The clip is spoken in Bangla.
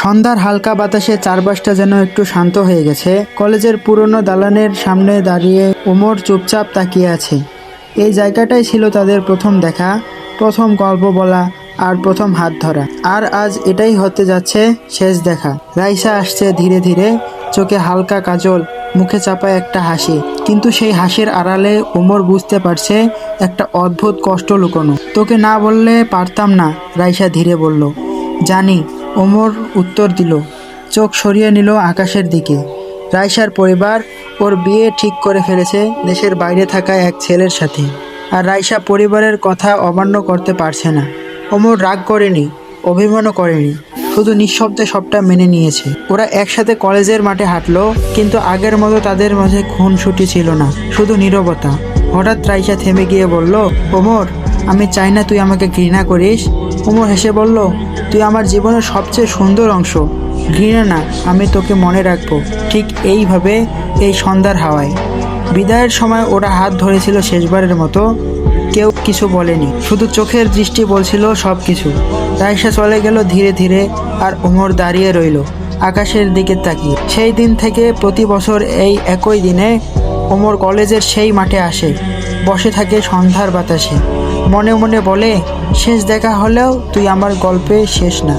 সন্ধ্যার হালকা বাতাসে চারপাশটা যেন একটু শান্ত হয়ে গেছে। কলেজের পুরনো দালানের সামনে দাঁড়িয়ে ওমর চুপচাপ তাকিয়ে আছে। এই জায়গাটাই ছিল তাদের প্রথম দেখা, প্রথম গল্প বলা আর প্রথম হাত ধরা। আর আজ এটাই হতে যাচ্ছে শেষ দেখা। রাইসা আসছে ধীরে ধীরে, চোখে হালকা কাজল, মুখে চাপা একটা হাসি। কিন্তু সেই হাসির আড়ালে ওমর বুঝতে পারছে একটা অদ্ভুত কষ্ট লুকোনো। তোকে না বললে পারতাম না, রাইসা ধীরে বলল। জানি, ওমর উত্তর দিল, চোখ সরিয়ে নিল আকাশের দিকে। রাইসার পরিবার ওর বিয়ে ঠিক করে ফেলেছে দেশের বাইরে থাকা এক ছেলের সাথে। আর রাইসা পরিবারের কথা অমান্য করতে পারছে না। ওমর রাগ করেনি, অভিমানও করেনি, শুধু নিঃশব্দে সবটা মেনে নিয়েছে। ওরা একসাথে কলেজের মাঠে হাঁটলো, কিন্তু আগের মতো তাদের মাঝে খুনসুটি ছিল না, শুধু নীরবতা। হঠাৎ রাইসা থেমে গিয়ে বলল, ওমর, আমি চাই না তুই আমাকে ঘৃণা করিস। ওমর হেসে বলল, তুই আমার জীবনের সবচেয়ে সুন্দর অংশ। ঘৃণা না, আমি তোকে মনে রাখবো, ঠিক এইভাবে, এই সন্ধ্যার হাওয়ায়। বিদায়ের সময় ওরা হাত ধরেছিল শেষবারের মতো। কেউ কিছু বলেনি, শুধু চোখের দৃষ্টি বলছিল সব কিছু। রাইসা চলে গেল ধীরে ধীরে, আর ওমর দাঁড়িয়ে রইল আকাশের দিকে তাকিয়ে। সেই দিন থেকে প্রতি বছর এই একই দিনে ওমর কলেজের সেই মাঠে আসে, বসে থাকে সন্ধ্যার বাতাসে, মনে মনে বলে, শেষ দেখা হলেও তুই আমার গল্পে শেষ না।